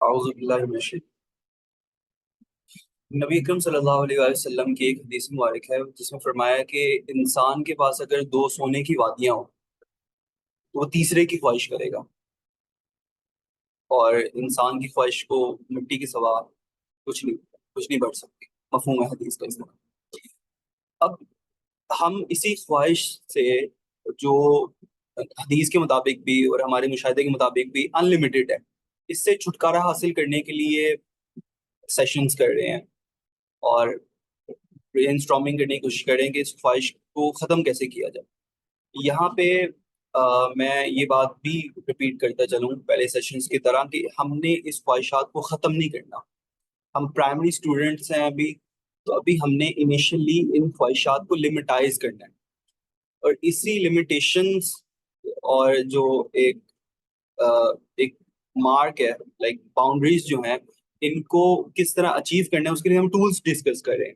اعوذ باللہ من الشیطان۔ نبی اکرم صلی اللہ علیہ وآلہ وسلم کی ایک حدیث مبارک ہے جس میں فرمایا کہ انسان کے پاس اگر دو سونے کی وادیاں ہوں تو وہ تیسرے کی خواہش کرے گا، اور انسان کی خواہش کو مٹی کے سوا کچھ نہیں بڑھ سکتی۔ مفہوم ہے حدیث کا اس میں۔ اب ہم اسی خواہش سے، جو حدیث کے مطابق بھی اور ہمارے مشاہدے کے مطابق بھی ان لمیٹڈ ہے، اس سے چھٹکارا حاصل کرنے کے لیے سیشنز کر رہے ہیں اور برین اسٹارمنگ کرنے کی کوشش کریں کہ اس خواہش کو ختم کیسے کیا جائے۔ یہاں پہ میں یہ بات بھی ریپیٹ کرتا چلوں پہلے سیشنز کی طرح کہ ہم نے اس خواہشات کو ختم نہیں کرنا۔ ہم پرائمری اسٹوڈنٹس ہیں ابھی، تو ابھی ہم نے انیشلی ان خواہشات کو لمٹائز کرنا ہے، اور اسی لمیٹیشنز اور جو ایک مارک ہے، لائک باؤنڈریز جو ہیں، ان کو کس طرح اچیو کرنا ہے، اس کے لیے ہم ٹولز ڈسکس کر رہے ہیں۔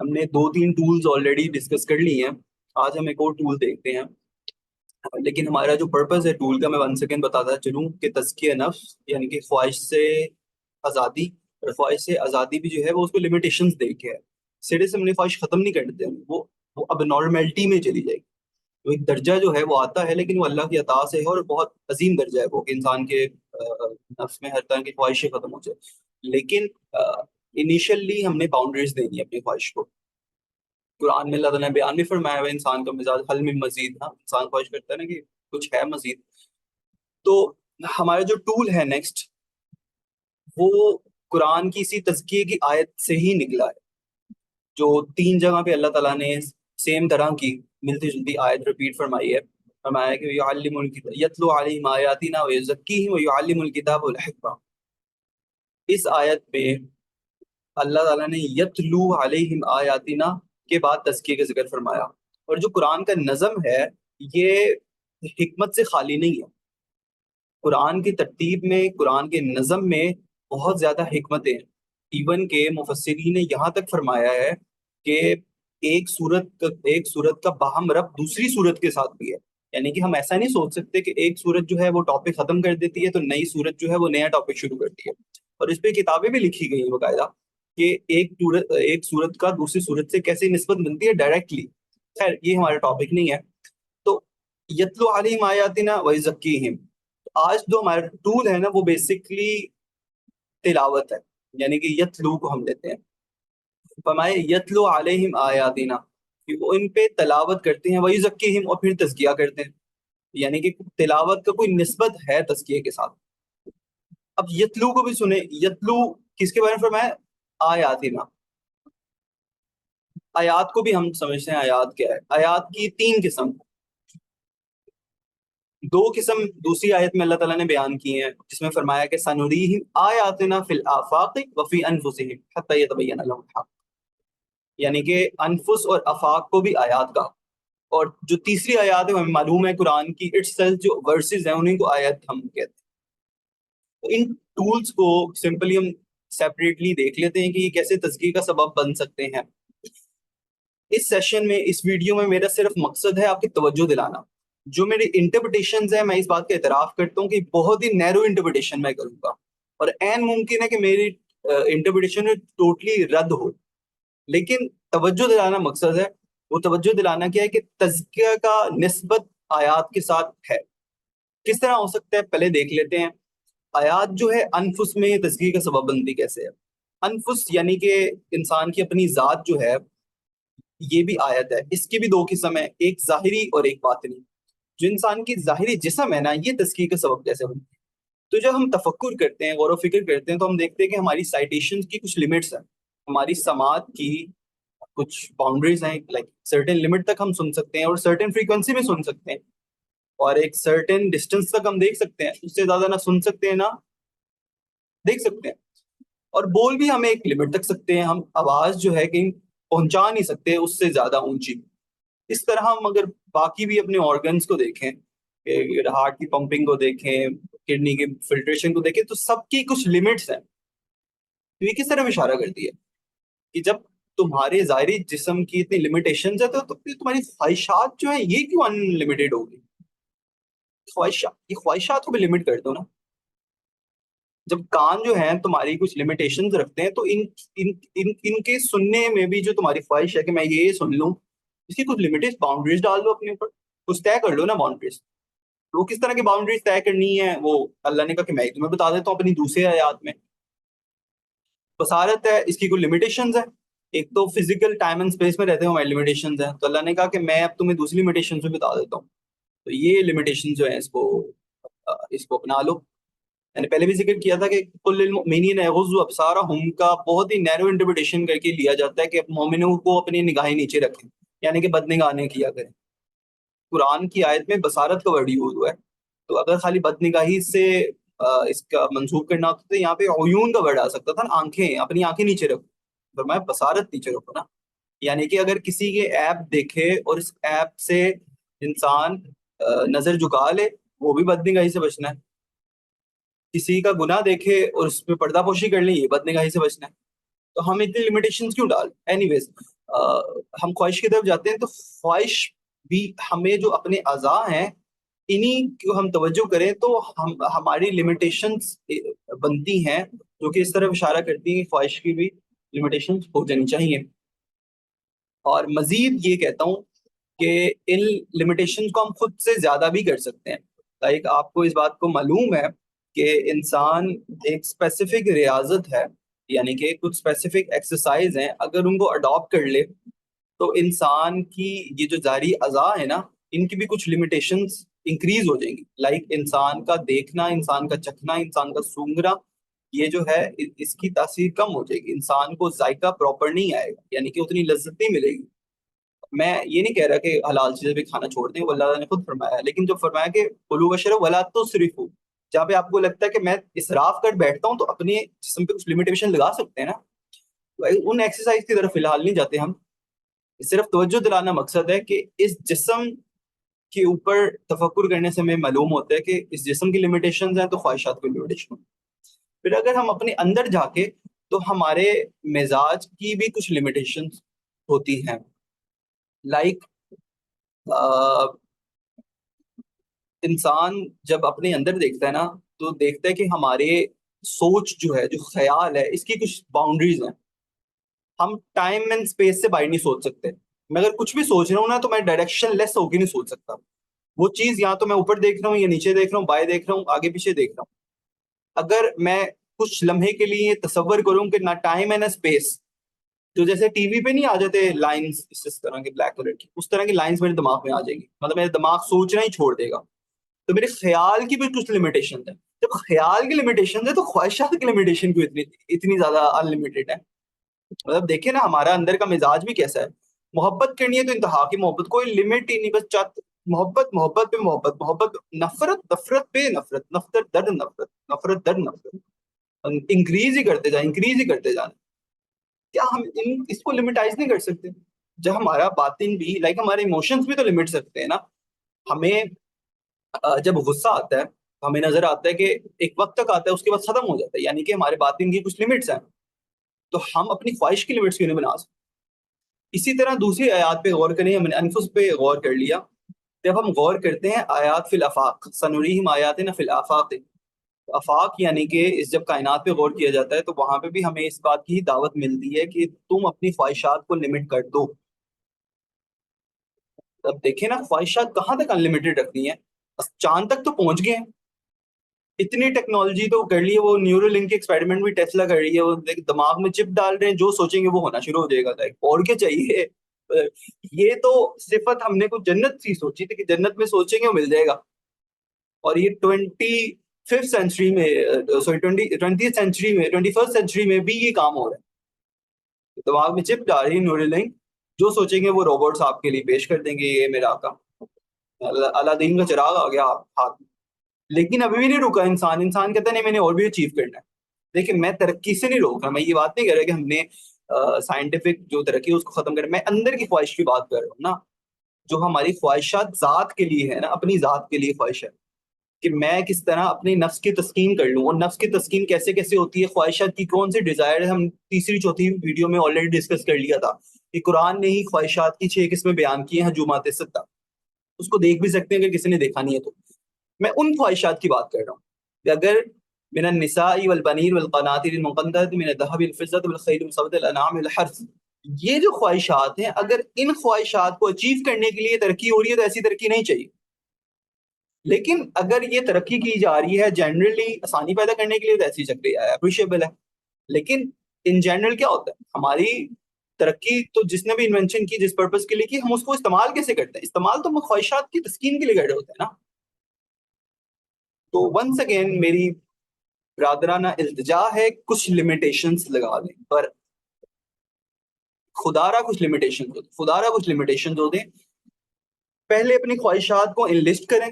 ہم نے 2-3 ٹولز آلریڈی ڈسکس کر لی ہیں، آج ہم ایک اور ٹول دیکھتے ہیں۔ لیکن ہمارا جو پرپز ہے ٹول کا، میں 1 سیکنڈ بتاتا چلوں کہ تزکیہ نفس، یعنی کہ خواہش سے آزادی، اور خواہش سے آزادی بھی جو ہے وہ اس کو لمیٹیشنز دے کے ہے۔ سرے سے ہم نے خواہش ختم نہیں کرتے ہیں، وہ اب نارملٹی میں چلی جائے گی۔ تو ایک درجہ جو ہے وہ آتا ہے، لیکن وہ اللہ کی عطا سے ہے، اور بہت عظیم درجہ ہے وہ کہ انسان کے نفس میں ہر طرح کی خواہشیں ختم ہو جائے۔ لیکن انیشلی ہم نے باؤنڈریز دینی ہے اپنی خواہش کو۔ قرآن میں اللہ تعالیٰ نے بیان بھی فرمایا ہوا ہے انسان کا مزاج حل میں مزید، ہاں انسان خواہش کرتا ہے نا کہ کچھ ہے مزید۔ تو ہمارا جو ٹول ہے نیکسٹ، وہ قرآن کی اسی تزکیے کی آیت سے ہی نکلا ہے، جو 3 جگہ پہ اللہ تعالیٰ نے سیم طرح کی ملتی جلتی آیت ریپیٹ فرمائی ہے۔ فرمایا کہ یعلم الکتاب یتلو علیہم آیاتنا ویزکیہم ویعلم الکتاب والحکمہ۔ اس آیت میں اللہ تعالیٰ نے یتلو علیہم آیاتنا کے بعد تزکیے کا ذکر فرمایا، اور جو قرآن کا نظم ہے یہ حکمت سے خالی نہیں ہے۔ قرآن کی ترتیب میں، قرآن کے نظم میں بہت زیادہ حکمتیں ہیں۔ ایون کہ مفسرین نے یہاں تک فرمایا ہے کہ ایک صورت کا باہم ربط دوسری صورت کے ساتھ بھی ہے، یعنی کہ ہم ایسا نہیں سوچ سکتے کہ ایک صورت جو ہے وہ ٹاپک ختم کر دیتی ہے تو نئی صورت جو ہے وہ نیا ٹاپک شروع کرتی ہے، اور اس پہ کتابیں بھی لکھی گئی ہیں باقاعدہ کہ ایک صورت کا دوسری صورت سے کیسے نسبت بنتی ہے ڈائریکٹلی۔ خیر یہ ہمارا ٹاپک نہیں ہے۔ تو یتلو علیہم آیاتنا ویزکیہم، آج جو ہمارا ٹول ہے نا وہ بیسکلی تلاوت ہے، یعنی کہ یتلو کو ہم لیتے ہیں۔ فرمائے یتلو علیہم آیاتنا، کہ وہ ان پہ تلاوت کرتے ہیں، ویزکیہم اور پھر تزکیہ کرتے ہیں، یعنی کہ تلاوت کا کوئی نسبت ہے تزکیے کے ساتھ۔ اب یتلو کو بھی سنیں، یتلو کس کے بارے میں فرمایا؟ آیاتنا۔ آیات کو بھی ہم سمجھتے ہیں آیات کیا ہے۔ آیات کی 3 قسم، 2 قسم دوسری آیت میں اللہ تعالیٰ نے بیان کی ہیں، جس میں فرمایا کہ سنریہم آیاتنا فی الآفاق وفی انفسہم حتی یتبین لہم الحق، یعنی کہ انفس اور آفاق کو بھی آیات کا، اور جو تیسری آیات ہے ہمیں معلوم ہے قرآن کی اٹسیلف جو ورسز ہیں انہیں کو آیت ہم کہتے ہیں۔ تو ان ٹولز کو سمپلی ہم سیپریٹلی دیکھ لیتے ہیں کہ یہ کیسے تزکیے کا سبب بن سکتے ہیں۔ اس سیشن میں، اس ویڈیو میں میرا صرف مقصد ہے آپ کی توجہ دلانا۔ جو میری انٹرپریٹیشنز ہیں، میں اس بات کا اعتراف کرتا ہوں کہ بہت ہی نیرو انٹرپریٹیشن میں کروں گا، اور عین ممکن ہے کہ میری انٹرپریٹیشن ٹوٹلی رد ہو، لیکن توجہ دلانا مقصد ہے۔ وہ توجہ دلانا کیا ہے کہ تزکیہ کا نسبت آیات کے ساتھ ہے۔ کس طرح ہو سکتا ہے پہلے دیکھ لیتے ہیں۔ آیات جو ہے انفس میں تزکیے کا سبب بنتی کیسے ہے؟ انفس یعنی کہ انسان کی اپنی ذات جو ہے، یہ بھی آیت ہے۔ اس کی بھی 2 قسم ہے، ایک ظاہری اور ایک باطنی۔ جو انسان کی ظاہری جسم ہے نا، یہ تزکیے کا سبب کیسے بنتی ہے؟ تو جب ہم تفکر کرتے ہیں، غور و فکر کرتے ہیں، تو ہم دیکھتے ہیں کہ ہماری سائٹیشن کی کچھ لمٹس ہیں، ہماری سماعت کی کچھ باؤنڈریز ہیں، لائک سرٹن لمٹ تک ہم سن سکتے ہیں اور سرٹن فریکوینسی میں سن سکتے ہیں، اور ایک سرٹن ڈسٹینس تک ہم دیکھ سکتے ہیں، اس سے زیادہ نہ سن سکتے ہیں نہ دیکھ سکتے ہیں، اور بول بھی ہمیں ایک لمٹ تک سکتے ہیں۔ ہم آواز جو ہے کہیں پہنچا نہیں سکتے اس سے زیادہ اونچی۔ اس طرح ہم اگر باقی بھی اپنے آرگنز کو دیکھیں، ہارٹ کی پمپنگ کو دیکھیں، کڈنی کی فلٹریشن کو دیکھیں، تو سب کی کچھ لمٹس ہیں۔ تو یہ کس طرح اشارہ کرتی ہے کہ جب تمہارے ظاہری جسم کی اتنی لمیٹیشنز ہیں تو پھر تمہاری خواہشات جو ہیں یہ کیوں ان لمیٹیڈ ہوگی؟ یہ خواہشات کو بھی لمٹ کر دو نا۔ جب کان جو ہیں تمہاری کچھ لمیٹیشنز رکھتے ہیں تو ان کے سننے میں بھی جو تمہاری خواہش ہے کہ میں یہ سن لوں، اس کی کچھ لمیٹیڈ باؤنڈریز ڈال دو اپنے اوپر، کچھ طے کر لو نا باؤنڈریز. وہ کس طرح کی باؤنڈریز طے کرنی ہے وہ اللہ نے کہا کہ میں تمہیں بتا دیتا ہوں اپنی دوسرے آیات میں. بصارت ہے، اس کی کوئی لمیٹیشنز ہے. ایک تو فزیکل ٹائم اینڈ اسپیس میں رہتے ہیں ہماری لمیٹیشنز ہیں، تو اللہ نے کہا کہ میں اب تمہیں دوسری لمیٹیشنز بھی بتا دیتا ہوں. تو یہ لمیٹیشن جو ہیں اس کو اپنا لو. میں نے پہلے بھی ذکر کیا تھا کہ کل للمؤمنین یغضوا ابصارہم کا بہت ہی نیرو انٹرپریٹیشن کر کے لیا جاتا ہے کہ مومنوں کو اپنی نگاہیں نیچے رکھیں، یعنی کہ بد نگاہیں کیا کریں. قرآن کی آیت میں بصارت کا ورڈ یوز ہوا ہے، تو اگر خالی بد نگاہی سے اس کا منسوخ کرنا ہوتا تو یہاں پہ عیون کا ورڈ آ سکتا تھا نا، آنکھیں، اپنی آنکھیں نیچے رکھو. فرمایا بصارت نیچے رکھو نا، یعنی کہ اگر کسی کے ایپ دیکھے اور اس ایپ سے انسان نظر جھکا لے، وہ بھی بد نگاہی سے بچنا ہے. کسی کا گناہ دیکھے اور اس پہ پردہ پوشی کر لیں، یہ بد نگاہی سے بچنا ہے. تو ہم اتنی لمیٹیشنز کیوں ڈال؟ اینی ویز ہم خواہش کی طرف جاتے ہیں، تو خواہش بھی ہمیں جو اپنے اعضاء ہیں انہی کو ہم توجہ کریں تو ہماری لمیٹیشنز بنتی ہیں، جو کہ اس طرف اشارہ کرتی ہیں کہ خواہش کی بھی لمیٹیشنز ہو جانی چاہیے. اور مزید یہ کہتا ہوں کہ ان لمیٹیشنز کو ہم خود سے زیادہ بھی کر سکتے ہیں. لائک آپ کو اس بات کو معلوم ہے کہ انسان ایک اسپیسیفک ریاضت ہے، یعنی کہ کچھ اسپیسیفک ایکسرسائز ہیں، اگر ان کو اڈاپٹ کر لے تو انسان کی یہ جو ظاہری اعضاء ہے نا، ان کی بھی کچھ لمیٹیشنز انکریز ہو جائیں گی. لائک انسان کا دیکھنا، انسان کا چکھنا، انسان کا سونگنا، یہ جو ہے اس کی تاثیر کم ہو جائے گی. انسان کو ذائقہ پراپر نہیں آئے گا، یعنی کہ اتنی لذت نہیں ملے گی. میں یہ نہیں کہہ رہا کہ حلال چیزیں بھی کھانا چھوڑ دیں، وہ اللہ نے خود فرمایا ہے، لیکن جو فرمایا کہ کلوا واشربوا ولا تسرفوا، جہاں پہ آپ کو لگتا ہے کہ میں اسراف کر بیٹھتا ہوں تو اپنے جسم پہ کچھ لمیٹیشن لگا سکتے ہیں نا. ان ایکسرسائز کی طرف فی الحال نہیں جاتے ہم. صرف توجہ دلانا مقصد ہے کہ اس جسم کے اوپر تفکر کرنے سے ہمیں معلوم ہوتا ہے کہ اس جسم کی لمیٹیشنز ہیں تو خواہشات کی لمیٹیشن. پھر اگر ہم اپنے اندر جا کے تو ہمارے مزاج کی بھی کچھ لمیٹیشنز ہوتی ہیں. لائک انسان جب اپنے اندر دیکھتا ہے نا تو دیکھتا ہے کہ ہمارے سوچ جو ہے، جو خیال ہے، اس کی کچھ باؤنڈریز ہیں. ہم ٹائم اینڈ اسپیس سے باہر نہیں سوچ سکتے. میں اگر کچھ بھی سوچ رہا ہوں نا تو میں ڈائریکشن لیس ہو کے نہیں سوچ سکتا. وہ چیز یا تو میں اوپر دیکھ رہا ہوں، یا نیچے دیکھ رہا ہوں، بائیں دیکھ رہا ہوں، آگے پیچھے دیکھ رہا ہوں. اگر میں کچھ لمحے کے لیے تصور کروں کہ نہ ٹائم ہے نہ اسپیس، تو جیسے ٹی وی پہ نہیں آ جاتے لائنز اس طرح کی بلیک کلر کی، اس طرح کی لائنز میرے دماغ میں آ جائیں گی، مطلب میرا دماغ سوچنا ہی چھوڑ دے گا. تو میرے خیال کی بھی کچھ لمیٹیشن ہے. جب خیال کی لمیٹیشن ہے تو خواہشات کی لمیٹیشن کیوں اتنی زیادہ ان لمیٹیڈ ہے؟ مطلب دیکھیں نا ہمارا اندر کا مزاج بھی کیسا ہے. محبت کرنی ہے تو انتہا کی محبت، کوئی لمٹ ہی نہیں، بس محبت محبت پہ محبت، محبت، نفرت نفرت پہ نفرت، نفرت در نفرت، نفرت در نفرت، انکریز ہی کرتے جائیں، انکریز ہی کرتے جائیں. کیا ہم اس کو لمٹائز نہیں کر سکتے؟ جب ہمارا باطن بھی، لائک ہمارے ایموشنز بھی تو لمٹ سکتے ہیں نا. ہمیں جب غصہ آتا ہے ہمیں نظر آتا ہے کہ ایک وقت تک آتا ہے، اس کے بعد ختم ہو جاتا ہے، یعنی کہ ہمارے باطن کی کچھ لمٹس ہیں. تو ہم اپنی خواہش کی لمٹس کیوں نہیں بنا سکتے؟ اسی طرح دوسری آیات پہ غور کریں، ہم نے انفس پہ غور کر لیا. جب ہم غور کرتے ہیں آیات فی الافاق، سنریہم آیاتنا فی الافاق، افاق یعنی کہ اس جب کائنات پہ غور کیا جاتا ہے تو وہاں پہ بھی ہمیں اس بات کی دعوت ملتی ہے کہ تم اپنی خواہشات کو لمٹ کر دو. اب دیکھیں نا خواہشات کہاں تک ان لمیٹڈ رکھنی ہے؟ چاند تک تو پہنچ گئے ہیں، اتنی ٹیکنالوجی تو کر لی ہے. وہ نیورو لنک کے ایکسپیریمنٹ بھی ٹیسلا کر رہی ہے، وہ دماغ میں چپ ڈال رہے ہیں، جو سوچیں گے وہ ہونا شروع ہو جائے گا. اور کیا چاہیے؟ یہ تو صفت ہم نے کوئی جنت سی سوچی تھی کہ جنت میں سوچیں گے وہ مل جائے گا، اور یہ 25th سینچری میں، سوری 20th سینچری میں، 21st سینچری میں بھی یہ کام ہو رہا ہے. دماغ میں چپ ڈال رہی ہے نیورو لنک، جو سوچیں گے وہ روبوٹس آپ کے لیے پیش کر دیں گے. یہ میرا آقا الادین کا چراغ آ گیا ہاتھ میں. لیکن ابھی بھی نہیں رکا انسان کہتا نہیں میں نے اور بھی اچیو کرنا ہے. دیکھیں میں ترقی سے نہیں روک رہا، میں یہ بات نہیں کر رہا کہ ہم نے سائنٹیفک جو ترقی ہے اس کو ختم کر، میں اندر کی خواہش کی بات کر رہا ہوں نا. جو ہماری خواہشات ذات کے لیے ہے نا، اپنی ذات کے لیے خواہش ہے کہ میں کس طرح اپنے نفس کی تسکین کر لوں. اور نفس کی تسکین کیسے کیسے ہوتی ہے، خواہشات کی کون سی ڈیزائر ہے، ہم تیسری چوتھی ویڈیو میں آلریڈی ڈسکس کر لیا تھا کہ قرآن نے ہی خواہشات کی 6 قسمیں بیان کی ہیں، ہجومات 7. اس کو دیکھ بھی سکتے ہیں اگر کسی نے دیکھا نہیں ہے تو. میں ان خواہشات کی بات کر رہا ہوں کہ اگر من النساء والبنین والقناطر المقنطرة من الذهب والفضة والخيل المسومة والأنعام والحرث. یہ جو خواہشات ہیں، اگر ان خواہشات کو اچیو کرنے کے لیے ترقی ہو رہی ہے تو ایسی ترقی نہیں چاہیے. لیکن اگر یہ ترقی کی جا رہی ہے جنرلی آسانی پیدا کرنے کے لیے تو ایسی چل رہی ہے، اپریشیبل ہے. لیکن ان جنرل کیا ہوتا ہے، ہماری ترقی تو جس نے بھی انوینشن کی جس پرپس کے لیے کی، ہم اس کو استعمال کیسے کرتے ہیں؟ استعمال تو ہم خواہشات کی تسکین کے لیے کر رہے ہوتے ہیں نا. تو ونس اگین میری برادرانہ التجا ہے، کچھ لمیٹیشنز لگا دیں، پر خدارہ کچھ لمیٹیشنز ہو دیں. پہلے اپنی خواہشات کو انلسٹ کریں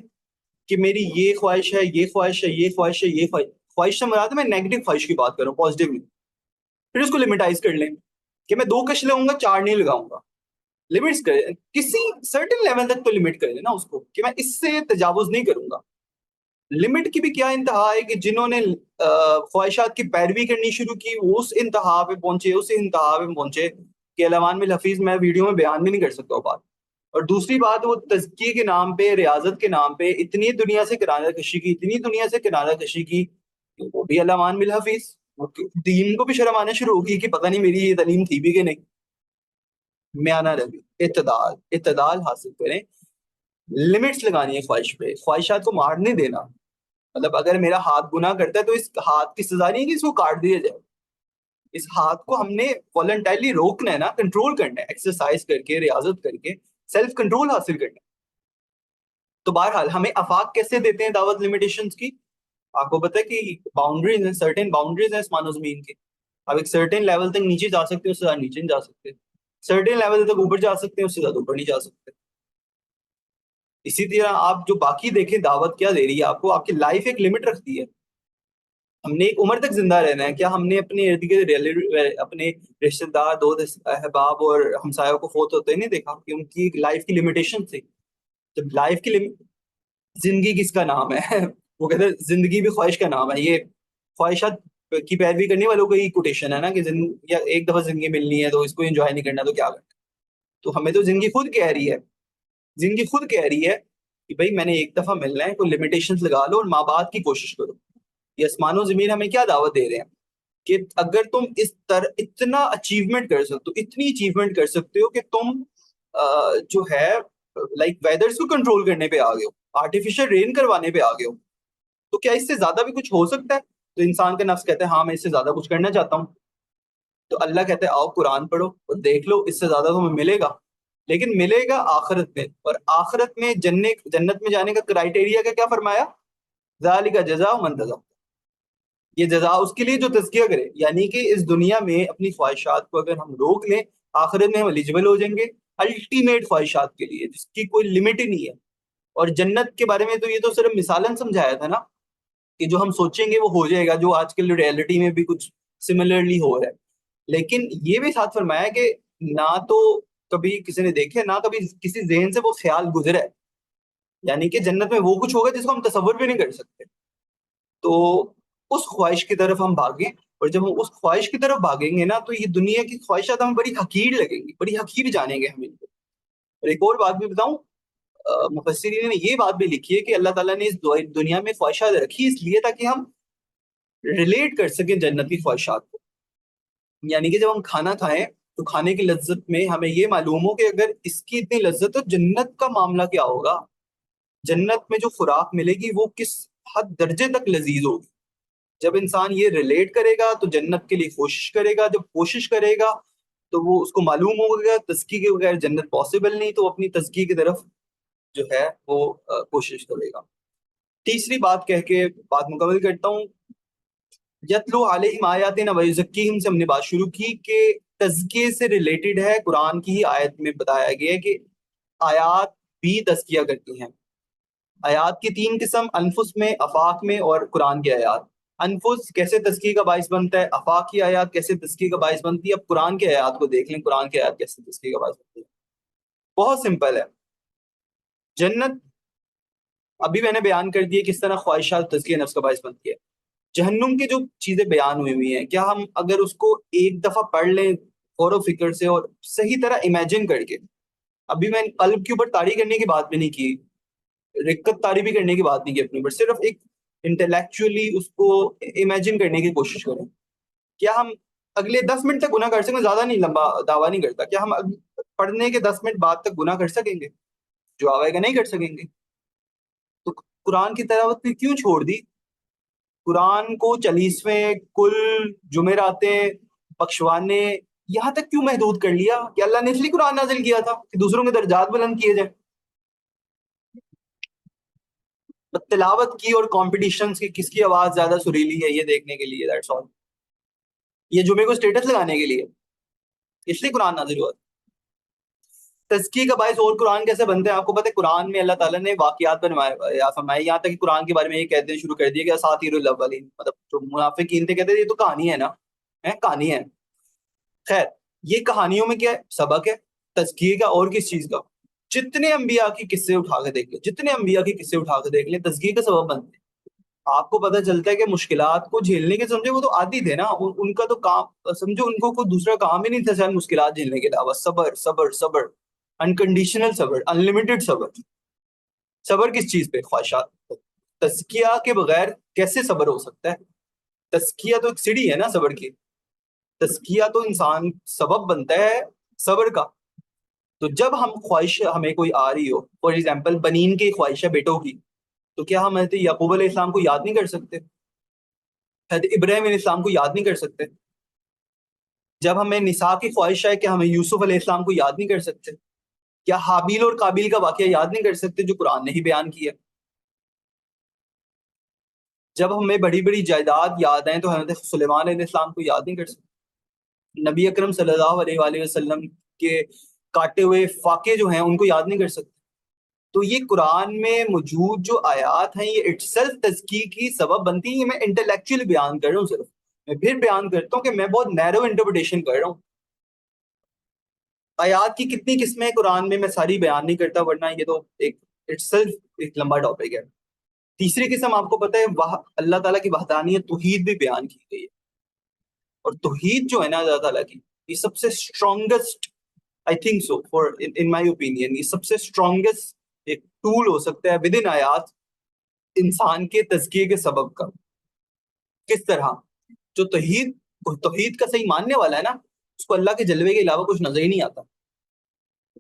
کہ میری یہ خواہش ہے، یہ خواہش ہے، یہ خواہش ہے، یہ خواہش سے مراد میں نیگیٹو خواہش کی بات کروں، پازیٹیو نہیں. پھر اس کو لمیٹائز کر لیں کہ میں 2 کش لگاؤں گا، 4 نہیں لگاؤں گا. لمٹس کریں، کسی سرٹن لیول تک تو لمٹ کر لینا اس کو کہ میں اس سے تجاوز نہیں کروں گا. لمٹ کی بھی کیا انتہا ہے کہ جنہوں نے خواہشات کی پیروی کرنی شروع کی وہ اس انتہا پہ پہنچے کہ علمان بالحفیظ میں ویڈیو میں بیان بھی نہیں کر سکتا وہ بات. اور دوسری بات، وہ تزکیے کے نام پہ، ریاضت کے نام پہ اتنی دنیا سے کنارہ کشی کی، وہ بھی علمان بالحفیظ. دین کو بھی شرم آنا شروع ہوگی کہ پتہ نہیں میری یہ تعلیم تھی بھی کہ نہیں. میانہ روی، اعتدال حاصل کریں. لمٹس لگانی ہے خواہش پہ، خواہشات کو مار نہیں دینا. مطلب اگر میرا ہاتھ گناہ کرتا ہے تو اس ہاتھ کی سزا نہیں کہ اس کو کاٹ دیا جائے. اس ہاتھ کو ہم نے والنٹرلی روکنا ہے نا، کنٹرول کرنا ہے، ایکسرسائز کر کے، ریاضت کر کے سیلف کنٹرول حاصل کرنا ہے. تو بہرحال ہمیں آفاق کیسے دیتے ہیں دعوت لمیٹیشنز کی؟ آپ کو پتہ ہے کہ باؤنڈریز ہیں، سرٹن باؤنڈریز ہیں اسمان و زمین کی. آپ ایک سرٹن لیول تک نیچے جا سکتے ہیں، اس سے زیادہ نیچے نہیں جا سکتے. سرٹن لیول تک اوپر جا سکتے ہیں، اس سے زیادہ اوپر نہیں جا سکتے. اسی طرح آپ جو باقی دیکھیں دعوت کیا دے رہی ہے آپ کو، آپ کی لائف ایک لمٹ رکھتی ہے. ہم نے ایک عمر تک زندہ رہنا ہے. کیا ہم نے اپنے ارد گرد اپنے رشتے دار، دوست، احباب اور ہمسایوں کو فوت ہوتے نہیں دیکھا کہ ان کی ایک لائف کی لمیٹیشن تھی؟ جب لائف کی زندگی کس کا نام ہے؟ وہ کہتے ہیں زندگی بھی خواہش کا نام ہے. یہ خواہشات کی پیروی کرنے والوں کا ہی کوٹیشن ہے نا کہ یا ایک دفعہ زندگی ملنی ہے تو اس کو انجوائے نہیں کرنا تو کیا کرنا. تو ہمیں تو زندگی خود کہہ رہی ہے کہ بھائی میں نے ایک دفعہ ملنا ہے، کوئی لمیٹیشنز لگا لو اور ماں باپ کی کوشش کرو. یہ آسمان و زمین ہمیں کیا دعوت دے رہے ہیں کہ اگر تم اس طرح اتنا اچیومنٹ کر سکتے ہو، اتنی اچیومنٹ کر سکتے ہو کہ تم جو ہے لائک ویدرز کو کنٹرول کرنے پہ آ گئے ہو، آرٹیفیشل رین کروانے پہ آ گئے ہو، تو کیا اس سے زیادہ بھی کچھ ہو سکتا ہے؟ تو انسان کا نفس کہتا ہے ہاں میں اس سے زیادہ کچھ کرنا چاہتا ہوں. تو اللہ کہتا ہے آؤ قرآن پڑھو اور دیکھ لو، اس سے زیادہ تمہیں ملے گا، لیکن ملے گا آخرت میں. اور آخرت میں جنت میں جانے کا کرائٹیریا کا کیا فرمایا؟ ذالک جزاء من تزکیٰ، یہ جزا اس کے لیے جو تزکیہ کرے. یعنی کہ اس دنیا میں اپنی خواہشات کو اگر ہم روک لیں، آخرت میں ہم ایلیجبل ہو جائیں گے الٹیمیٹ خواہشات کے لیے جس کی کوئی لمٹ ہی نہیں ہے. اور جنت کے بارے میں تو یہ تو صرف مثالن سمجھایا تھا نا کہ جو ہم سوچیں گے وہ ہو جائے گا، جو آج کل ریئلٹی میں بھی کچھ سملرلی ہو رہا ہے. لیکن یہ بھی ساتھ فرمایا کہ نہ تو کبھی کسی نے دیکھے، نہ کبھی کسی ذہن سے وہ خیال گزرا ہے. یعنی کہ جنت میں وہ کچھ ہوگا جس کو ہم تصور بھی نہیں کر سکتے. تو اس خواہش کی طرف ہم بھاگیں، اور جب ہم اس خواہش کی طرف بھاگیں گے نا تو یہ دنیا کی خواہشات ہمیں بڑی حقیر لگیں گی، بڑی حقیر جانیں گے ہم ان کو. اور ایک اور بات بھی بتاؤں، مفسرین نے یہ بات بھی لکھی ہے کہ اللہ تعالیٰ نے اس دنیا میں خواہشات رکھی اس لیے تاکہ ہم ریلیٹ کر سکیں جنت کی خواہشات کو. یعنی کہ جب ہم کھانا کھائیں تو کھانے کی لذت میں ہمیں یہ معلوم ہو کہ اگر اس کی اتنی لذت تو جنت کا معاملہ کیا ہوگا، جنت میں جو خوراک ملے گی وہ کس حد درجے تک لذیذ ہوگی. جب انسان یہ ریلیٹ کرے گا تو جنت کے لیے کوشش کرے گا. جب کوشش کرے گا تو وہ اس کو معلوم ہوگا تزکیے کے بغیر جنت پاسبل نہیں، تو وہ اپنی تزکیے کی طرف جو ہے وہ کوشش کرے گا. تیسری بات کہہ کے بات مکمل کرتا ہوں. یتلو علیہم آیاتنا ویزکیہم سے ہم نے بات شروع کی کہ تزکیے سے ریلیٹڈ ہے. قرآن کی ہی آیت میں بتایا گیا ہے کہ آیات بھی تزکیہ کرتی ہیں. آیات کی 3 قسم، انفس میں، آفاق میں اور قرآن کی آیات. انفس کیسے تزکیے کا باعث بنتا ہے، آفاق کی آیات کیسے تزکیے کا باعث بنتی ہے. اب قرآن کی آیات کو دیکھ لیں، قرآن کی آیات کیسے تزکیے کا باعث بنتی ہے. بہت سمپل ہے. جنت ابھی میں نے بیان کر دی کس طرح خواہشات تزکیہ نفس کا باعث بنتی ہے. جہنم کی جو چیزیں بیان ہوئی ہیں، کیا ہم اگر اس کو ایک دفعہ پڑھ لیں غور و فکر سے اور صحیح طرح امیجن کر کے، ابھی میں قلب کے اوپر طاری کرنے کی بات بھی نہیں کی، رکت طاری بھی کرنے کی بات نہیں کی اپنے اوپر، صرف ایک انٹلیکچولی اس کو امیجن کرنے کی کوشش کریں. کیا ہم اگلے 10 منٹ تک گناہ کر سکیں؟ زیادہ نہیں، لمبا دعویٰ نہیں کرتا. کیا ہم پڑھنے کے 10 منٹ بعد تک گناہ کر سکیں گے؟ جواب آئے گا نہیں کر سکیں گے. تو قرآن کی تلاوت پھر کیوں چھوڑ دی؟ قرآن کو 40ویں کل جمعراتیں بخشوانے یہاں تک کیوں محدود کر لیا کہ اللہ نے اس لیے قرآن نازل کیا تھا کہ دوسروں کے درجات بلند کیے جائیں. تلاوت کی اور کمپٹیشنز کی کس کی آواز زیادہ سریلی ہے یہ دیکھنے کے لیے، دیٹس آل. یہ جمعے کو اسٹیٹس لگانے کے لیے، اس لیے قرآن نازل ہوا. تزکیے کا باعث اور قرآن کیسے بنتے ہیں؟ آپ کو پتہ ہے قرآن میں اللہ تعالیٰ نے واقعات بنوایا فرمائے، یہاں تک کہ قرآن کے بارے میں یہ کہتے ہیں شروع کر دیا کہ اساطیر الاولین، مطلب جو منافقین تھے کہتے ہیں یہ تو کہانی ہے نا، کہانی ہے. خیر، یہ کہانیوں میں کیا ہے؟ سبق ہے تزکیے کا اور کس چیز کا. جتنے انبیاء کی قصے اٹھا کے دیکھ لیں، جتنے انبیاء کے قصے اٹھا کے دیکھ لیں، تزکیے کا سبب بنتے ہیں. آپ کو پتہ چلتا ہے کہ مشکلات کو جھیلنے کے سمجھے وہ تو عادی تھے نا، ان کا تو کام سمجھو، ان کو کوئی دوسرا کام ہی نہیں تھا سر مشکلات جھیلنے کے علاوہ. صبر صبر صبر، انکنڈیشنل صبر، انلمیٹڈ صبر. صبر کس چیز پہ؟ خواہشات. تزکیہ کے بغیر کیسے صبر ہو سکتا ہے؟ تزکیہ تو ایک سیڑھی ہے نا صبر کی. تزکیہ تو انسان سبب بنتا ہے صبر کا. تو جب ہم خواہش ہمیں کوئی آ رہی ہو، فار ایگزامپل بنین کی خواہش ہے بیٹوں کی، تو کیا ہم حضرت یعقوب علیہ السلام کو یاد نہیں کر سکتے؟ حضرت ابراہیم علیہ السلام کو یاد نہیں کر سکتے؟ جب ہمیں نساء کی خواہش ہے کہ ہمیں یوسف علیہ السلام کو یاد نہیں کر سکتے؟ کیا حابیل اور قابیل کا واقعہ یاد نہیں کر سکتے جو قرآن نے ہی بیان کیا؟ جب ہمیں بڑی بڑی جائیداد یاد آئیں تو حضرت سلیمان علیہ السلام کو یاد نہیں کر سکتے؟ نبی اکرم صلی اللہ علیہ وآلہ وسلم کے کاٹے ہوئے فاقے جو ہیں ان کو یاد نہیں کر سکتے؟ تو یہ قرآن میں موجود جو آیات ہیں یہ اٹ سیلف تزکیے کی سبب بنتی ہیں. یہ میں انٹلیکچولی بیان کر رہا ہوں، صرف میں پھر بیان کرتا ہوں کہ میں بہت نیرو انٹرپریٹیشن کر رہا ہوں. آیات کی کتنی قسمیں قرآن میں ساری بیان نہیں کرتا، ورنہ یہ تو ایک اٹ سیلف ایک لمبا ٹاپک ہے. تیسری قسم آپ کو پتہ ہے اللہ تعالیٰ کی وحدانیت توحید بھی بیان کی گئی ہے. اور توحید جو ہے نا اللہ تعالیٰ کی، یہ سب سے strongest, I think so for in my opinion, یہ سب سے اسٹرانگسٹ ایک ٹول ہو سکتا ہے ود ان آیات انسان کے تزکیے کے سبب کا. کس طرح؟ جو توحید کا صحیح ماننے والا ہے نا، اس کو اللہ کے جلوے کے علاوہ کچھ نظر ہی نہیں آتا.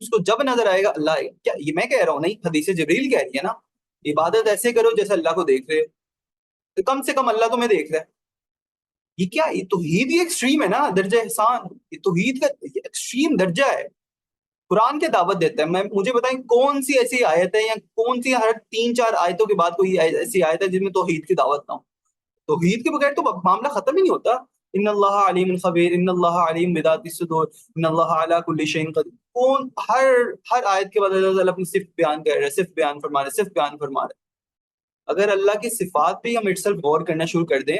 اس کو جب نظر آئے گا اللہ آئے گا. کیا یہ میں کہہ رہا ہوں؟ نہیں، حدیث جبریل کہہ رہی ہے نا، عبادت ایسے کرو جیسے اللہ کو دیکھ رہے، تو کم سے کم اللہ تمہیں دیکھ رہا ہے. یہ کیا؟ یہ توحید ہی ایکسٹریم ہے نا، درجہ احسان. یہ توحید کا ایکسٹریم درجہ ہے. قرآن کے دعوت دیتا ہے. مجھے بتائیں کون سی ایسی آیت ہے یا کون سی ہر 3-4 آیتوں کے بعد کوئی ایسی آیت ہے جس میں توحید کی دعوت نہ ہو؟ توحید کے بغیر تو معاملہ ختم ہی نہیں ہوتا. ان اللہ علیم خبیر، ان اللہ علیم بذات الصدور، ان اللہ علی کل شیء قدیر. ہر آیت کے بعد اللہ تعالیٰ اپنی صفت بیان کر رہا ہے، صفت بیان فرما رہا ہے، صفت بیان فرما رہا ہے. اگر اللہ کی صفات پہ ہم اٹ سیلف غور کرنا شروع کر دیں،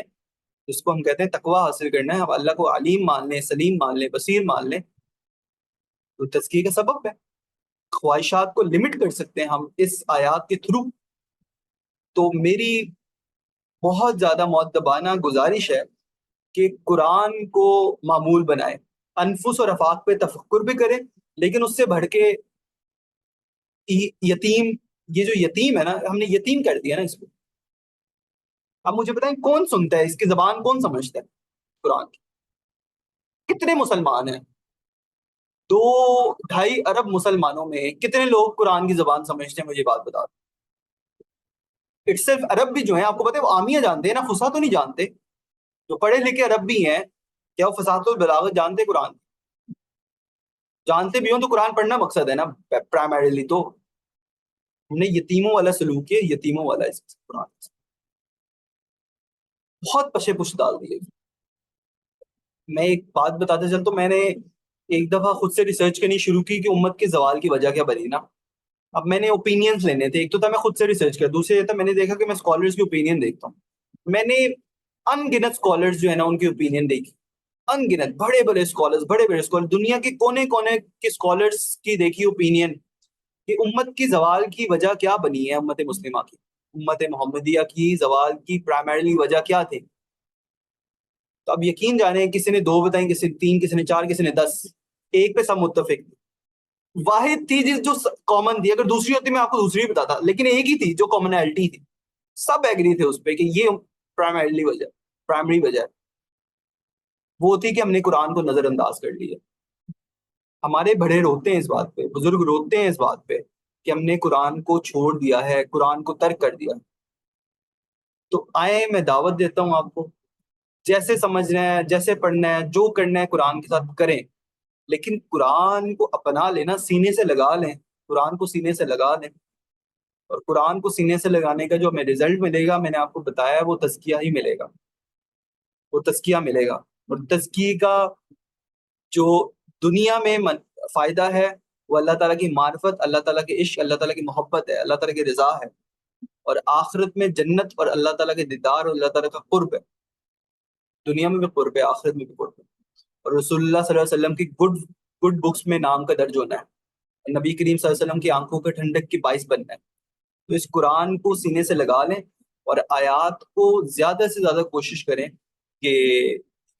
جس کو ہم کہتے ہیں تقویٰ حاصل کرنا ہے، ہم اللہ کو علیم مان لیں، سلیم مان لیں، بصیر مان لیں، تو تزکیے کا سبب ہے. خواہشات کو لمٹ کر سکتے ہیں ہم اس آیات کے تھرو. تو میری بہت زیادہ مؤدبانہ گزارش ہے کہ قرآن کو معمول بنائے، انفس اور افاق پہ تفکر بھی کریں، لیکن اس سے بڑھ کے یتیم، یہ جو یتیم ہے نا، ہم نے یتیم کر دیا نا اس کو. اب مجھے بتائیں کون سنتا ہے اس کی زبان، کون سمجھتا ہے قرآن کی؟ کتنے مسلمان ہیں؟ 2-2.5 ارب مسلمانوں میں کتنے لوگ قرآن کی زبان سمجھتے ہیں؟ مجھے بات بتا دو. اٹ صرف عرب بھی جو ہیں آپ کو پتہ ہے وہ عامیہ جانتے ہیں نا، فصاحت تو نہیں جانتے. جو پڑھے لکھے عرب بھی ہیں، کیا وہ فصاحت البلاغت جانتے؟ قرآن جانتے بھی ہوں تو قرآن پڑھنا مقصد ہے نا پرائمریلی. تو ہم نے یتیموں والا سلوک ہے، یتیموں والا اس قرآن بہت پشے پش ڈال دیے. میں ایک بات بتاتے چل، تو میں نے ایک دفعہ خود سے ریسرچ کرنی شروع کی کہ امت کے زوال کی وجہ کیا بنی نا. اب میں نے اوپینینز لینے تھے. ایک تو تھا میں خود سے ریسرچ کر، دوسرے تھا میں نے دیکھا کہ میں اسکالرز کی اوپینین دیکھتا ہوں. میں نے ان گنت اسکالرز جو ہے نا ان کی اوپینین دیکھی، ان گنت بڑے بڑے اسکالر دنیا کے کونے کونے کے اسکالرز کی دیکھی اوپینین کہ امت کی زوال کی وجہ کیا بنی ہے. امت مسلمہ کی، امت محمدیہ کی زوال کی پرائمریلی وجہ کیا تھی؟ تو اب یقین جانے کسی نے 2 بتائیں، کسی نے 3، کسی نے 4، کسی نے 10، ایک پہ سب متفق. واحد تھی جو کامن تھی، اگر دوسری ہوتی میں آپ کو دوسری بتاتا، لیکن ایک ہی تھی جو کامنالٹی تھی. سب ایگری تھے اس پہ کہ یہ پرائمری وجہ ہے وہ تھی کہ ہم نے قرآن کو نظر انداز کر لیا. ہمارے بڑے روتے ہیں اس بات پہ, بزرگ روتے ہیں اس بات پہ کہ ہم نے قرآن کو چھوڑ دیا ہے, قرآن کو ترک کر دیا. تو آئے, میں دعوت دیتا ہوں آپ کو, جیسے سمجھنا ہے, جیسے پڑھنا ہے, جو کرنا ہے قرآن کے ساتھ کریں, لیکن قرآن کو اپنا لینا, سینے سے لگا لیں, قرآن کو سینے سے لگا لیں. اور قرآن کو سینے سے لگانے کا جو ہمیں رزلٹ ملے گا, میں نے آپ کو بتایا, وہ تزکیہ ہی ملے گا, وہ تزکیہ ملے گا. اور تزکیے کا جو دنیا میں فائدہ ہے وہ اللہ تعالیٰ کی معرفت, اللہ تعالیٰ کے عشق, اللہ تعالیٰ کی محبت ہے, اللہ تعالیٰ کی رضا ہے. اور آخرت میں جنت اور اللہ تعالیٰ کے دیدار اور اللہ تعالیٰ کا قرب ہے. دنیا میں بھی قرب ہے, آخرت میں بھی قرب ہے. اور رسول اللہ صلی اللہ علیہ وسلم کی گڈ بکس میں نام کا درج ہونا ہے, نبی کریم صلی اللہ علیہ وسلم کی آنکھوں کے ٹھنڈک کی باعث بننا ہے. تو اس قرآن کو سینے سے لگا لیں اور آیات کو زیادہ سے زیادہ کوشش کریں کہ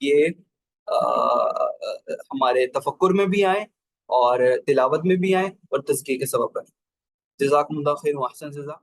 یہ ہمارے تفکر میں بھی آئیں اور تلاوت میں بھی آئیں اور تزکیے کے سبب بنیں. جزاکم اللہ خیر و احسن جزا.